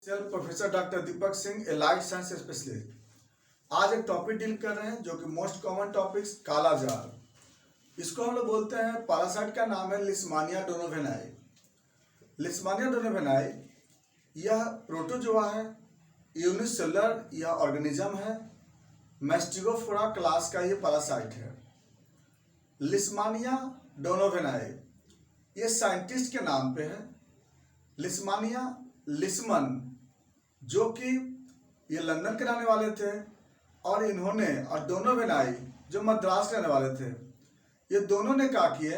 Professor doctor Deepak Singh, allied science specialist. आज एक topic deal कर रहे हैं जो कि मोस्ट कॉमन टॉपिक्स काला जार। इसको हम लोग बोलते हैं, पैरासाइट का नाम है लिस्मानिया डोनोवेनाई। लिस्मानिया डोनोवेनाई यह प्रोटोजोआ है, यूनिसेलुलर यह ऑर्गेनिज्म है, मैस्टिगोफोरा क्लास का ये पैरासाइट है। लिस्मानिया डोनोवेनाई ये साइंटिस्ट के नाम पे है। लिस्मानिया लिस्मन, जो कि ये लंदन के रहने वाले थे, और इन्होंने और डोनोवेनाई जो मद्रास के रहने वाले थे, ये दोनों ने क्या किए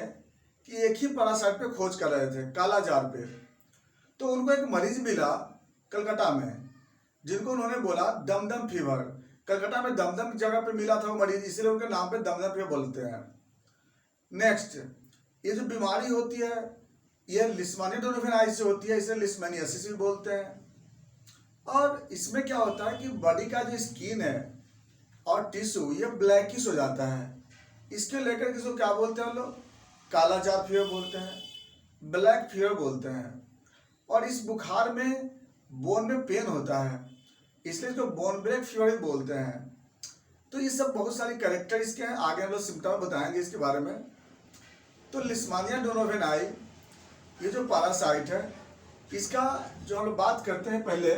कि एक ही पैरासाइट पे खोज कर रहे थे, काला जार पे। तो उनको एक मरीज मिला कलकत्ता में, जिनको उन्होंने बोला दमदम फीवर। कलकत्ता में दमदम जगह पे मिला था वो मरीज, इसलिए उनके नाम पे दमदम फीवर बोलते हैं। नेक्स्ट, ये जो बीमारी होती है ये लिस्मानिया डोनोवेनाई से होती है, इसे लिस्मानियासिस भी बोलते हैं। और इसमें क्या होता है कि बॉडी का जो स्किन है और टिश्यू ये ब्लैकिश हो जाता है। इसके लेकर किसको क्या बोलते हैं हम लोग? काला जार फीवर बोलते हैं, ब्लैक फीवर बोलते हैं। और इस बुखार में बोन में पेन होता है, इसलिए इसको बोन ब्रेक फीवर ही बोलते हैं। तो ये सब बहुत सारी कैरेक्टर इसके हैं, आगे हम लोग सिम्टम बताएंगे इसके बारे में। तो लिस्मानिया डोनोवेनाई ये जो पैरासाइट है, इसका जो हम लोग बात करते हैं पहले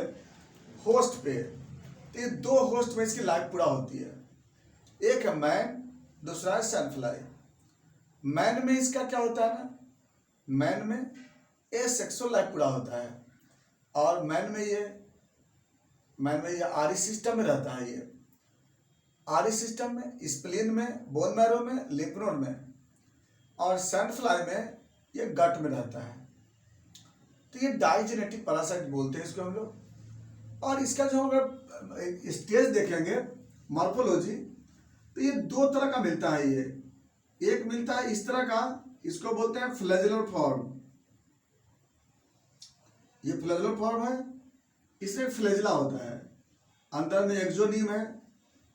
होस्ट पे, तो ये दो होस्ट में इसकी लाइफ पूरा होती है। एक है मैन, दूसरा है सनफ्लाई। मैन में इसका क्या होता है ना, मैन में एसेक्सुअल लाइफ पूरा होता है, और मैन में ये आरी सिस्टम में रहता है। ये आरी सिस्टम में, स्प्लीन में, बोन मैरो में, लिम्फ नोड में, और सनफ्लाई में ये गट में रहता है। तो ये डाइजेनेटिक पैरासाइट बोलते हैं इसको हम लोग। और इसका जो अगर स्टेज देखेंगे मॉर्फोलॉजी, तो ये दो तरह का मिलता है। ये एक मिलता है इस तरह का, इसको बोलते हैं फ्लैजेलर फॉर्म। ये फ्लैजेलर फॉर्म है, इसमें फ्लैजिला होता है, अंदर में एक्सोनीम है,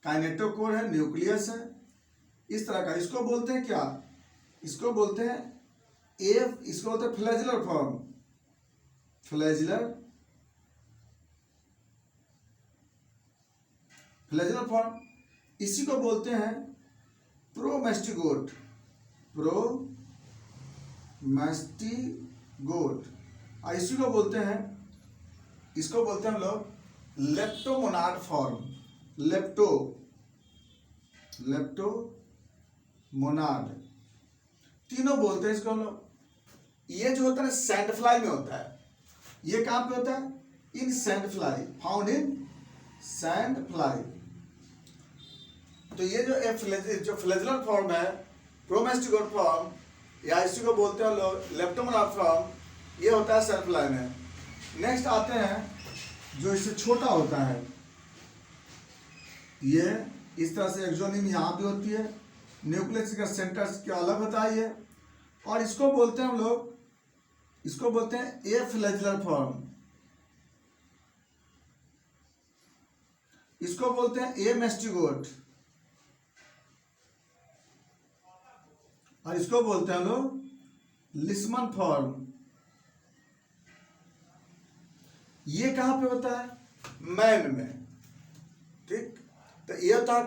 काइनेटोकोर है, न्यूक्लियस है, इस तरह का। इसको बोलते हैं क्या? इसको बोलते हैं इसको बोलते हैं फ्लैजिलर फॉर्म। फ्लैजिलर फॉर्म, इसी को बोलते हैं प्रोमेस्टिगोट। और इसी को बोलते हैं, इसको बोलते हैं हम लोग लेप्टोमोनाड फॉर्म। लेप्टोमोनाड तीनों बोलते हैं इसको हम लोग। ये जो होता है सैंड फ्लाई में होता है। ये कहाँ पे होता है? In sand fly, found in sand fly. तो ये जो फ्लैजिलर फॉर्म है, प्रोमेस्टिगोट फॉर्म, या इसी को बोलते हैं लोग लेप्टोमोनाड फॉर्म, ये होता है सैंड फ्लाई में। नेक्स्ट आते हैं जो इससे छोटा होता है, ये इस तरह से एक्सोनिम यहाँ भी होती है, न्यूक्लियस का सेंटर क्या अलग होता है ये। और इसको बोलते हैं हम लोग, इसको बोलते हैं ए फ्लैजिलर फॉर्म, इसको बोलते हैं ए मेस्टिगोट, और इसको बोलते हैं हम लोग लिस्मन फॉर्म। ये कहां पे होता है? मैन में। ठीक, तो ये होता है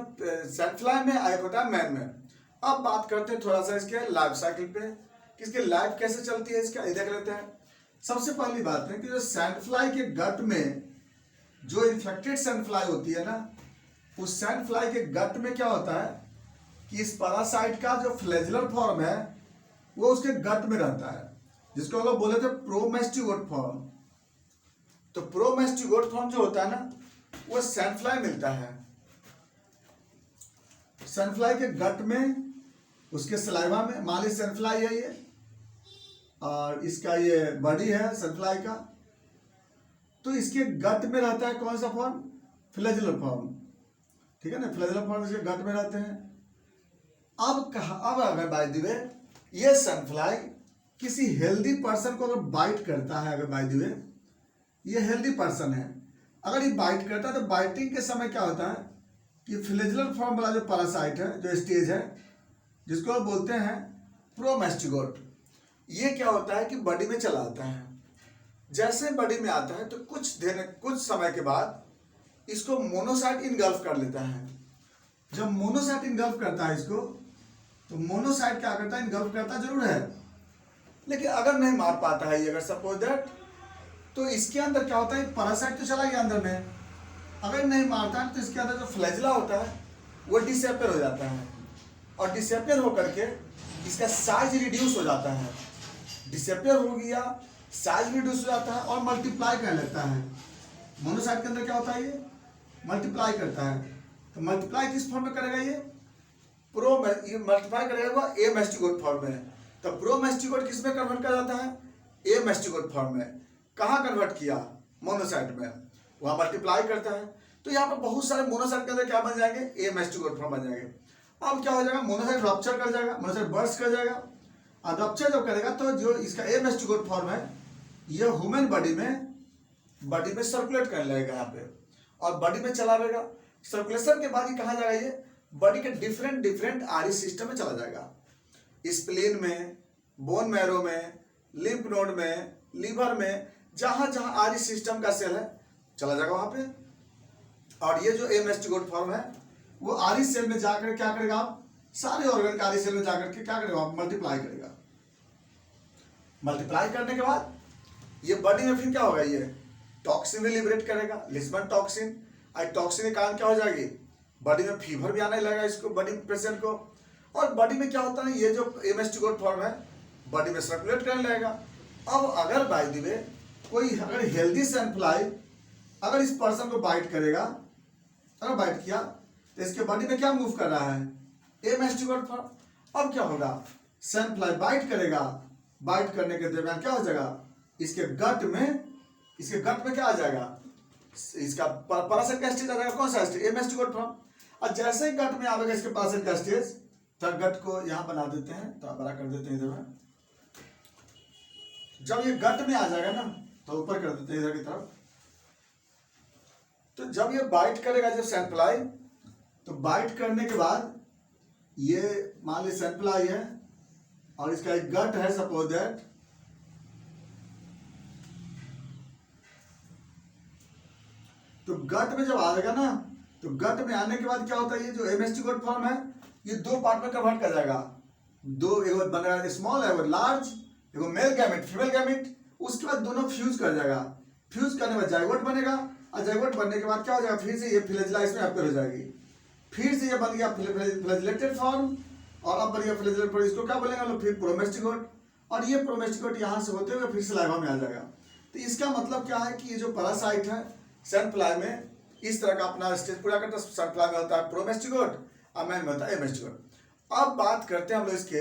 सनफ्लाई में, एक होता है मैन में। अब बात करते हैं थोड़ा सा इसके लाइफ साइकिल पे, कि इसकी लाइफ कैसे चलती है इसका, ये देख लेते हैं। सबसे पहली बात है कि जो सैंडफ्लाई के गट में जो इन्फेक्टेड सैंडफ्लाई होती है ना, उस सैंडफ्लाई के गट में क्या होता है कि इस पैरासाइट का जो फ्लैजिलर फॉर्म है वो उसके गट में रहता है, जिसको हम लोग बोले थे प्रोमेस्टिगोट फॉर्म। तो प्रोमेस्टिगोट फॉर्म जो होता है ना, वो सैंडफ्लाई मिलता है। सनफ्लाई के गट में, उसके सलाइवा में, मान लीजिए सनफ्लाई है ये, और इसका ये बॉडी है सनफ्लाई का, तो इसके गट में रहता है कौन सा फॉर्म? Flagellar form. ठीक है ना, फ्लैजिलर फॉर्म इसके गट में रहते हैं। अब अगर बाय द वे ये सनफ्लाई किसी हेल्दी पर्सन को अगर बाइट करता है, अगर बाय द वे ये हेल्दी पर्सन है, अगर ये बाइट करता है, तो बाइटिंग के समय क्या होता है कि फ्लैजिलर फॉर्म वाला जो पैरासाइट है, जो स्टेज है, जिसको बोलते हैं प्रोमेस्टिगोट, ये क्या होता है कि बॉडी में चला आता है। जैसे बॉडी में आता है तो कुछ समय के बाद इसको मोनोसाइट इनगल्फ कर लेता है। जब मोनोसाइट इनगल्फ करता है इसको, तो मोनोसाइट क्या करता है, इनगल्फ करता जरूर है, लेकिन अगर नहीं मार पाता है ये, अगर सपोज दैट, तो इसके अंदर क्या होता है, पैरासाइट तो चला गया अंदर में, अगर नहीं मारता है तो इसके अंदर जो फ्लैजिला होता है वो डिसअपियर हो जाता है, और डिसअपियर होकर के इसका साइज रिड्यूस हो जाता है। डिसअपियर हो गया, साइज रिड्यूस हो जाता है और मल्टीप्लाई करने लगता है। मोनोसाइट के अंदर क्या होता है, ये मल्टीप्लाई करता है। तो मल्टीप्लाई किस फॉर्म में करेगा, ये मल्टीप्लाई करेगा वो ए मेस्टिकोट फॉर्म में। तो प्रोमेस्टिकोट किस में कन्वर्ट कर जाता है, ए मेस्टिकोट फॉर्म में। कहाँ कन्वर्ट किया, मोनोसाइट में, वहाँ मल्टीप्लाई करता है। तो यहाँ पर बहुत सारे मोनोसाइट के अंदर क्या बन जाएंगे, ए मेस्टिकोट फॉर्म बन जाएंगे। अब क्या हो जाएगा, मोनोसाइट रप्चर कर जाएगा, मोनोसाइट बर्स्ट कर जाएगा, और रप्चर जब करेगा तो जो इसका ए मेस्टिकोट फॉर्म है ये ह्यूमन बॉडी में सर्कुलेट करने लगेगा यहाँ पे, और बॉडी में चला जाएगा। सर्कुलेशन के बाद ये कहाँ जाएगा, ये बॉडी के डिफरेंट आरी सिस्टम में चला जाएगा। स्प्लीन में, बोन मैरो में, लिम्फ नोड में, लीवर में, जहां जहां आरी सिस्टम का सेल है चला जाएगा वहां पे। और ये जो ए मेस्टिकोट फॉर्म है वो आरी सेल में जाकर क्या करेगा, आप सारे ऑर्गन का आरी सेल में जाकर के क्या करेगा, आप मल्टीप्लाई करेगा। मल्टीप्लाई करने के बाद ये बॉडी में फिर क्या होगा, ये टॉक्सिन भी लिबरेट करेगा, लिस्बन टॉक्सिन। टॉक्सिन के कारण क्या हो जाएगी, बॉडी में फीवर भी आने लगेगा इसको, बॉडी पेशेंट को। और बॉडी में क्या होता है, ये जो ए मेस्टिकोट फॉर्म है बॉडी में सर्कुलेट करने लगेगा। अब अगर बाय द वे कोई अगर हेल्दी सैंड फ्लाई अगर इस पर्सन को बाइट करेगा, अगर बाइट किया तो इसके बॉडी में क्या मूव कर रहा है, ए मेस्टिकोट फॉर्म। अब क्या होगा, सैंड फ्लाई बाइट करेगा, बाइट करने के दरमियान क्या हो जाएगा, इसके गट में क्या आ जाएगा, इसका पैरासाइट का स्टेज आ जाएगा। कौन सा स्टेज, ए मेस्टिकोट फॉर्म। और जैसे ही गट में आएगा इसके पैरासाइट का स्टेज, तो गट को यहां बना देते हैं, तो बड़ा कर देते हैं इधर में। जब ये गट में आ जाएगा ना तो ऊपर कर देते हैं इधर की तरफ। तो जब ये बाइट करेगा, जब सैंपलाई, तो बाइट करने के बाद ये मान ली सैंपलाई है और इसका एक गट है, सपोज दैट, तो गट में जब आएगा ना, तो गट में आने के बाद क्या होता है, ये जो ए मेस्टिकोट फॉर्म है ये दो पार्ट में कन्वर्ट कर जाएगा। दो, एगो बनेगा स्मॉल है, वो लार्ज, एगो मेल गैमेट, फीमेल गैमेट। उसके बाद दोनों फ्यूज कर जाएगा। फ्यूज करने के बाद जाइगोट बनेगा, और जाइगोट बनने के बाद क्या हो जाएगा, फिर से ये फ्लैजिला इसमें अपेयर हो जाएगी। फिर से ये बन गया फ्लैजिलेटेड फॉर्म, और अब बन गया फ्लैजिलेटेड फॉर्म। इसको क्या बोलेंगे हम लोग, फिर प्रोमेस्टिकोट, और ये प्रोमेस्टिकोट यहाँ से होते हुए फिर से लाइवा में आ जाएगा। तो इसका मतलब क्या है कि ये जो पैरासाइट है सैंड फ्लाई में इस तरह का अपना स्टेज पूरा करता है। सैंड फ्लाई में होता है प्रोमेस्टिकोट, और मैन में होता है ए मेस्टिकोट। अब बात करते हैं हम लोग इसके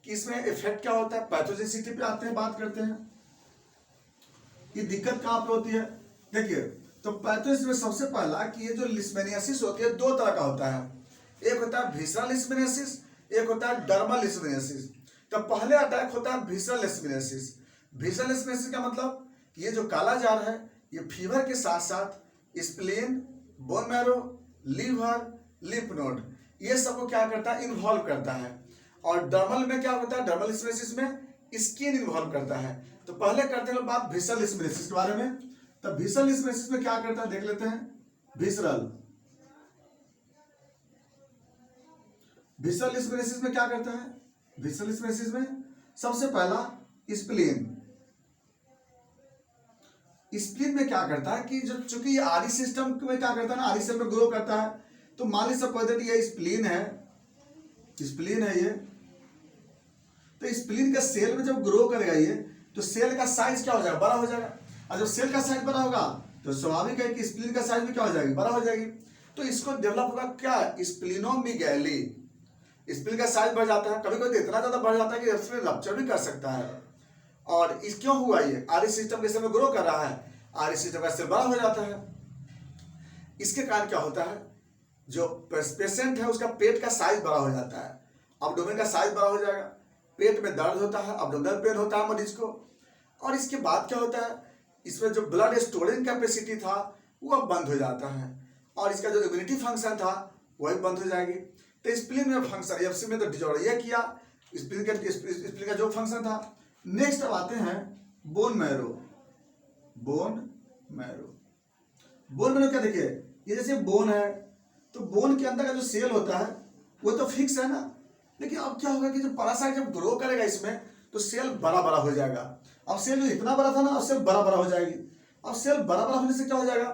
कि इसमें इफेक्ट क्या होता है, पैथोजेनिसिटी पे आते हैं, बात करते हैं ये दिक्कत कहाँ पे होती है। देखिए, तो पैथोजेनिसिस में सबसे पहला कि ये जो लिस्मेनियासिस होती है दो तरह का होता है, एक होता है विसरल लिस्मेनियासिस, एक होता है डर्मल लिस्मेनियासिस। तो पहले अटैक होता है विसरल लिस्मेनियासिस। विसरल लिस्मेनियासिस का मतलब ये जो काला जार है ये फीवर के साथ साथ spleen, bone marrow, liver, lymph node, ये सबको क्या करता है, इन्वॉल्व करता है। और डर्मल में क्या होता है, डर्मल लिस्मेनियासिस में स्किन इन्वॉल्व करता है। तो पहले करते हैं बात विसरल लिस्मेनियासिस के बारे में। तो विसरल लिस्मेनियासिस में क्या करता है देख लेते हैं। विसरल लिस्मेनियासिस में क्या करता है, विसरल लिस्मेनियासिस में सबसे पहला स्प्लीन। स्प्लीन में क्या करता है कि जो चूंकि ये आरी सिस्टम में क्या करता है ना, आरी सेल में ग्रो करता है। तो मान लीजिए सपोज दैट ये स्प्लीन है ये। तो स्प्लीन का सेल में जब ग्रो करेगा ये, तो सेल का साइज क्या हो जाएगा, बड़ा हो जाएगा। और जब सेल का साइज बड़ा होगा तो स्वाभाविक है कि स्प्लीन का साइज भी क्या हो जाएगी, बड़ा हो जाएगी। तो इसको डेवलप होगा क्या, स्प्लीनोमेगैली। स्प्लीन का साइज बढ़ जाता है, कभी कभी इतना ज्यादा बढ़ जाता है कि स्प्लीन रप्चर भी कर सकता है। और इस क्यों हुआ, ये आरी सिस्टम के सेल में ग्रो कर रहा है, आरी सिस्टम का सेल बड़ा हो जाता है। इसके कारण क्या होता है, जो पेशेंट है उसका पेट का साइज बड़ा हो जाता है, अब्डोमेन का साइज बड़ा हो जाएगा, पेट में दर्द होता है, अब्डोमिनल पेन होता है मरीज को। और इसके बाद क्या होता है, इसमें जो ब्लड स्टोरेज कैपेसिटी था वो अब बंद हो जाता है, और इसका जो इम्यूनिटी फंक्शन था वही बंद हो जाएगी। तो स्प्लीन में फंक्शन, एफसी में तो डिजॉर्डर ये किया, स्प्लीन का जो फंक्शन था। नेक्स्ट अब आते हैं bone marrow. Bone marrow. Bone marrow क्या, देखिए ये जैसे बोन है तो बोन के अंदर का जो सेल होता है वो तो फिक्स है ना, लेकिन अब क्या होगा कि जब पैरासाइट जब ग्रो करेगा इसमें तो सेल बड़ा बड़ा हो जाएगा। अब सेल जो इतना बड़ा था ना, अब सेल बड़ा बड़ा हो जाएगी। अब सेल बड़ा बड़ा होने से क्या हो जाएगा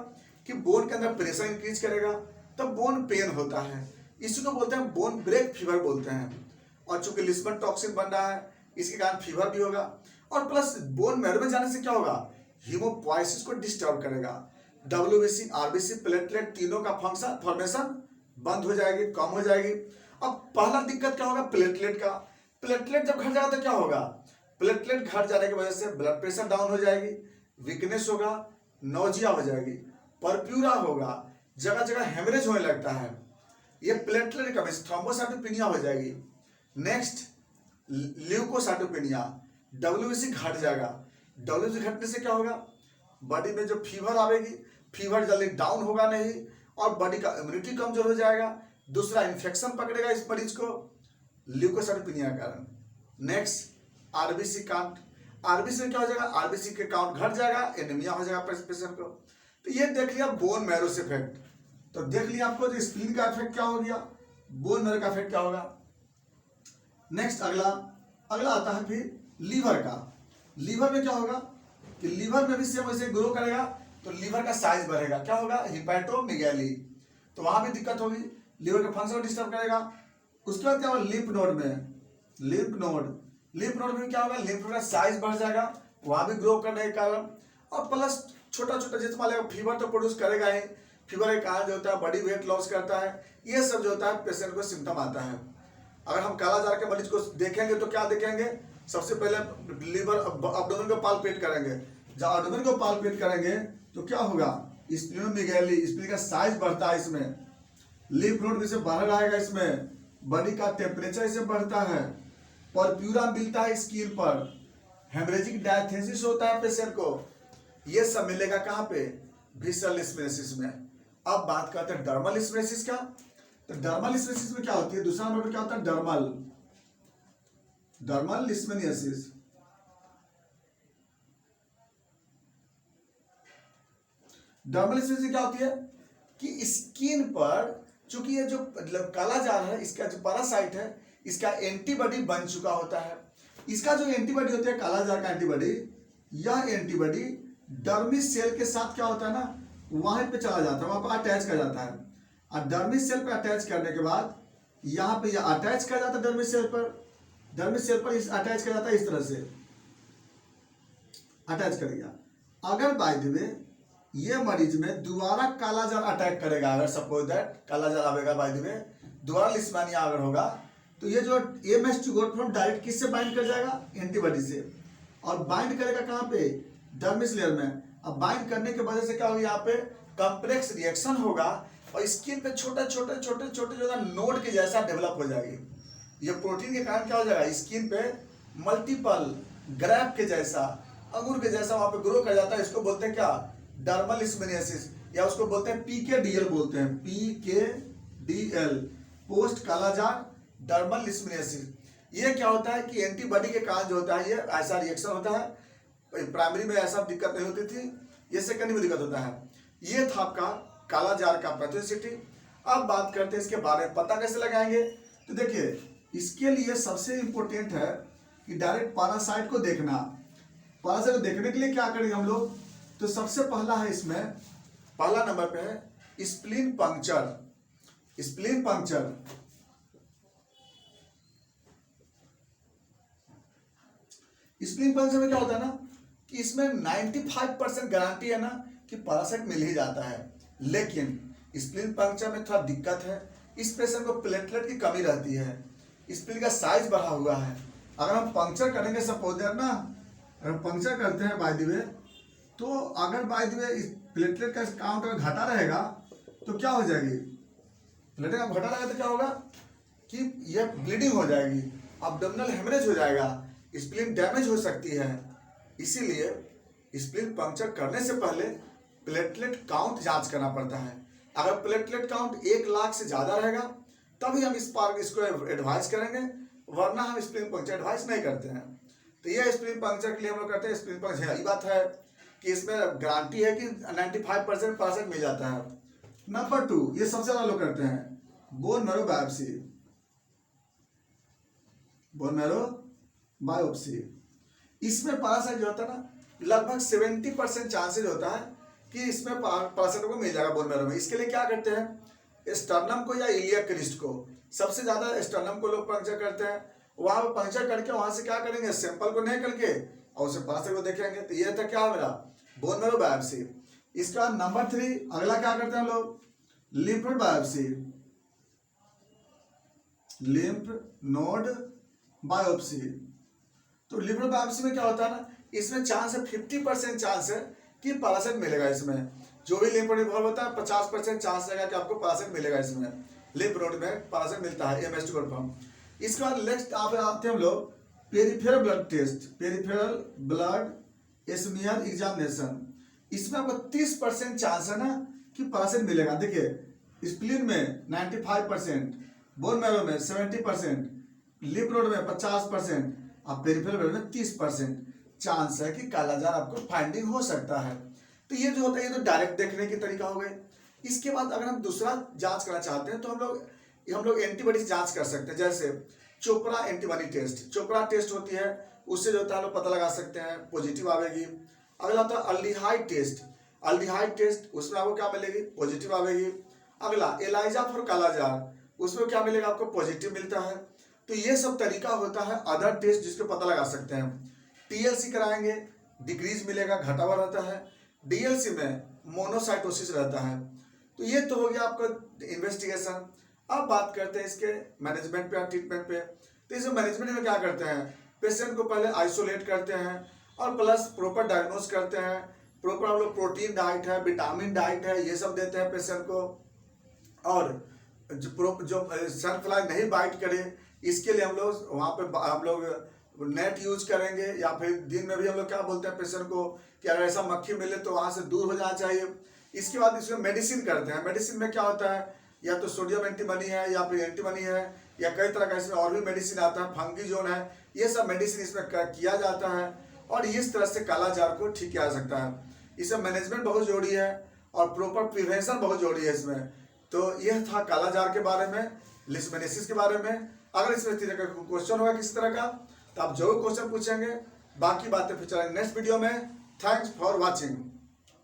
कि बोन के अंदर प्रेशर इंक्रीज करेगा, तब बोन पेन होता है। इसी को बोलते हैं बोन ब्रेक फीवर बोलते हैं। और चूंकि लिस्बन टॉक्सिन बन रहा है इसके कारण फीवर भी होगा, और प्लस बोन मैरो में जाने से क्या होगा, हीमोपोइसिस को डिस्टर्ब करेगा। डब्ल्यूबीसी, आरबीसी, प्लेटलेट तीनों का फंक्शन फॉर्मेशन बंद हो जाएगी, कम हो जाएगी। अब पहला दिक्कत क्या होगा, प्लेटलेट का। प्लेटलेट जब घट जाएगा तो क्या होगा, प्लेटलेट घट जाने की वजह से ब्लड प्रेशर डाउन हो जाएगी, वीकनेस होगा, नोजिया हो जाएगी, परप्यूरा होगा, जगह जगह हेमरेज होने लगता है। ये प्लेटलेट कमी, थ्रोम्बोसाइटोपेनिया हो जाएगी। नेक्स्ट ल्यूकोसाइटोपेनिया, डब्ल्यूबीसी घट जाएगा। डब्ल्यूबीसी घटने से क्या होगा, बॉडी में जो फीवर आवेगी, फीवर जल्दी डाउन होगा नहीं, और बॉडी का इम्यूनिटी कमजोर हो जाएगा। दूसरा इन्फेक्शन पकड़ेगा इस मरीज को ल्यूकोसाइटोपेनिया के कारण। नेक्स्ट आरबीसी काउंट, आरबीसी में क्या हो जाएगा, आरबीसी के काउंट घट जाएगा, एनीमिया हो जाएगा पेशेंट को। तो ये देख लिया बोन मैरो से इफेक्ट। तो देख लिया आपको जो स्प्लीन का इफेक्ट क्या हो गया, बोन मैरो का इफेक्ट क्या होगा। नेक्स्ट अगला आता है फिर लीवर का। लीवर में क्या होगा कि लीवर में भी सेम वैसे ग्रो करेगा तो लीवर का साइज बढ़ेगा, क्या होगा, हिपैटोमेगाली। तो वहां भी दिक्कत होगी, लीवर के फंक्शन को डिस्टर्ब करेगा। उसके बाद क्या होगा, लिम्फ नोड में, लिम्फ नोड में क्या होगा, लिम्फ नोड का साइज बढ़ जाएगा, वहां भी ग्रो करने के कारण। और प्लस छोटा छोटा जैसे मान लिया फीवर तो प्रोड्यूस करेगा ही, फीवर के कारण जो होता है बॉडी वेट लॉस करता है, ये सब जो होता है पेशेंट को सिम्टम आता है। अगर हम कालाजार के मरीज को देखेंगे तो क्या देखेंगे, सबसे पहले लीवर अब्डोमेन को पालपेट करेंगे। जब अब्डोमेन को पालपेट करेंगे तो क्या होगा, स्प्लीनोमेगाली, स्प्लीन का साइज बढ़ता है इसमें, लिम्फ नोड से बाहर आएगा, इसमें बॉडी का टेम्परेचर इसे बढ़ता है, परप्यूरा मिलता है स्किन पर, हेमरेजिक डायथेसिस होता है पेशेंट को। ये सब मिलेगा कहाँ पे, विसरल लिस्मेसिस में। अब बात करते हैं डर्मल लिस्मेसिस का। तो डर्मल लिस्मेसिस में क्या होती है, दूसरा नंबर पे क्या होता है, डर्मल लिस्मेनियासिस। डर्मल लिस्मेनियासिस क्या होती है कि स्किन पर, चूंकि ये जो काला जार है इसका जो पैरासाइट है इसका एंटीबॉडी बन चुका होता है। इसका जो एंटीबॉडी होता है काला जार का एंटीबॉडी, यह एंटीबॉडी डर्मिस सेल के साथ क्या होता है ना, वहीं पे चला जाता है, वहां पर अटैच कर जाता है। और डर्मिस सेल पे अटैच करने के बाद यहाँ पे यह अटैच कर जाता है डर्मिस सेल पर, डर्मिस सेल पर अटैच कर जाता है, इस तरह से अटैच कर गया। अगर बाय द वे ये मरीज में दोबारा कालाजार अटैक करेगा, अगर सपोज दैट कालाजार आएगा बाय द वे, दोबारा लिस्मानिया अगर होगा, तो ये जो एमएस2 ग्रोथ फॉर्म डायरेक्ट किससे बाइंड कर जाएगा, एंटीबॉडी से, और बाइंड करेगा कहाँ पे, डर्मिस लेयर में। अब बाइंड करने की वजह से क्या होगा, यहाँ पे कॉम्प्लेक्स रिएक्शन होगा और स्किन पे छोटे छोटे छोटे छोटे जो है नोड के जैसा डेवलप हो जाएगी। ये प्रोटीन के कारण क्या हो जाएगा, स्किन पे मल्टीपल ग्रैप के जैसा, अंगूर के जैसा वहां पे ग्रो कर जाता है। इसको बोलते हैं क्या, डर्मल लिस्मेनियासिस, या उसको बोलते हैं पीकेडीएल बोलते हैं, पीकेडीएल, पोस्ट कालाजार डर्मल लिस्मेनियासिस। ये क्या होता है कि एंटीबॉडी के कारण जो होता है ये ऐसा रिएक्शन होता है। प्राइमरी में ऐसा दिक्कत नहीं होती थी, ये सेकेंडरी में दिक्कत होता है। ये था आपका कालाजार का पैथोसिटी। अब बात करते हैं इसके बारे में पता कैसे लगाएंगे। तो देखिए इसके लिए सबसे इंपॉर्टेंट है कि डायरेक्ट पैरासाइट को देखना। पैरासाइट को देखने के लिए क्या करेंगे हम लोग, तो सबसे पहला है इसमें, पहला नंबर पे है spleen puncture. Spleen puncture, spleen puncture में क्या होता है ना कि इसमें 95% गारंटी है ना कि पैरासाइट मिल ही जाता है। लेकिन स्प्लीन पंक्चर में थोड़ा दिक्कत है, इस पेशेंट को प्लेटलेट की कमी रहती है, स्प्लीन का साइज बढ़ा हुआ है। अगर हम पंक्चर करेंगे सपोज दैट ना, अगर पंक्चर करते हैं बाय द वे, तो अगर बाय द वे प्लेटलेट का काउंट अगर घटा रहेगा तो क्या हो जाएगी, प्लेटलेट का घटा रहेगा तो क्या होगा कि यह ब्लीडिंग हो जाएगी, अब्डोमिनल हेमरेज हो जाएगा, स्प्लीन डैमेज हो सकती है। इसीलिए स्प्लीन पंक्चर करने से पहले प्लेटलेट काउंट जांच करना पड़ता है। अगर प्लेटलेट काउंट 1 लाख से ज़्यादा रहेगा तभी हम इसको एडवाइस करेंगे, वरना हम स्प्लीन पंक्चर एडवाइस नहीं करते हैं। तो ये स्प्लीन पंक्चर के लिए हम लोग करते हैं। स्प्लीन पंक्चर यही बात है कि इसमें गारंटी है कि 95% पैरासाइट मिल जाता है। नंबर 2, ये सबसे ज्यादा लोग करते हैं, bone marrow biopsy. Bone marrow biopsy, इसमें पैरासाइट जो होता है ना, लगभग 70% चांसेज होता है कि इसमें पैरासाइट को मिल जाएगा बोन मैरो में। इसके लिए क्या करते हैं, स्टर्नम को या इलियक क्रिस्ट को, सबसे ज्यादा स्टर्नम को लोग पंक्चर करते हैं। वहां पर पंक्चर करके वहां से क्या करेंगे, सैंपल को निकल के और उसे पैरासाइट को देखेंगे। तो ये था क्या मेरा बोन मैरो बायोप्सी। इसका नंबर 3 अगला क्या करते हैं हम लोग, lymph node biopsy. Lymph node biopsy, तो लिम्फ नोड बायोप्सी में क्या होता है ना, इसमें चांस है 50% चांस है कि पैरासाइट मिलेगा। इसमें जो भी लिम्फ नोड इन्वॉल्व होता है 50% चांस रहेगा कि आपको पैरासाइट मिलेगा। इसमें लिम्फ नोड में पैरासाइट मिलता है, MS2 कन्फर्म। इसके बाद नेक्स्ट आते हैं हम लोग peripheral blood test, peripheral blood smear examination. इसमें आपको 30% चांस है ना कि पैरासाइट मिलेगा। देखिए स्प्लीन में 95%, बोन मैरो में 70%, लिम्फ नोड में 50% और पेरिफेरल ब्लड में 30% चांस है कि कालाजार आपको फाइंडिंग हो सकता है। तो ये जो होता है ये तो डायरेक्ट देखने की तरीका हो गए। इसके बाद अगर हम दूसरा जांच करना चाहते हैं तो हम लोग एंटीबॉडी से जांच कर सकते हैं, जैसे Chopra antibody test. Chopra test होती है, उससे जो होता है हम लोग पता लगा सकते हैं, पॉजिटिव आवेगी। अगला होता है अल्डिहाइड टेस्ट। अल्डिहाइड टेस्ट, उसमें आपको क्या मिलेगी, पॉजिटिव आवेगी। अगला एलाइजा फॉर कालाजार, उसमें क्या मिलेगा, आपको पॉजिटिव मिलता है। तो ये सब तरीका होता है अदर टेस्ट जिसको पता लगा सकते हैं। TLC कराएंगे, डिक्रीज मिलेगा, घटावा रहता है। DLC में मोनोसाइटोसिस रहता है। तो ये तो हो गया आपका इन्वेस्टिगेशन। अब बात करते हैं इसके मैनेजमेंट पे और ट्रीटमेंट पे। तो इस मैनेजमेंट में क्या करते हैं, पेशेंट को पहले आइसोलेट करते हैं और प्लस प्रॉपर डायग्नोज करते हैं। प्रॉपर हम लोग प्रोटीन डाइट है, विटामिन डाइट है, ये सब देते हैं पेशेंट को। और जो सनफ्लाई नहीं बाइट करे इसके लिए हम लोग वहाँ पे हम लोग नेट यूज करेंगे, या फिर दिन में भी हम लोग क्या बोलते हैं पेशेंट को कि अगर ऐसा मक्खी मिले तो वहाँ से दूर हो जाना चाहिए। इसके बाद इसमें मेडिसिन करते हैं। मेडिसिन में क्या होता है, या तो सोडियम एंटीमनी है या फिर एंटीमनी है, या कई तरह का इसमें और भी मेडिसिन आता है, फंगीजोन है, ये सब मेडिसिन इसमें किया जाता है। और इस तरह से कालाजार को ठीक किया जा सकता है। इसमें मैनेजमेंट बहुत जरूरी है और प्रॉपर प्रिवेंशन बहुत जरूरी है इसमें। तो यह था कालाजार के बारे में, लिस्मेनियासिस के बारे में। अगर इसमें इस तरह का क्वेश्चन होगा किसी तरह का तो आप जरूर क्वेश्चन पूछेंगे। बाकी बातें फिर चलेंगे नेक्स्ट वीडियो में। Thanks for watching.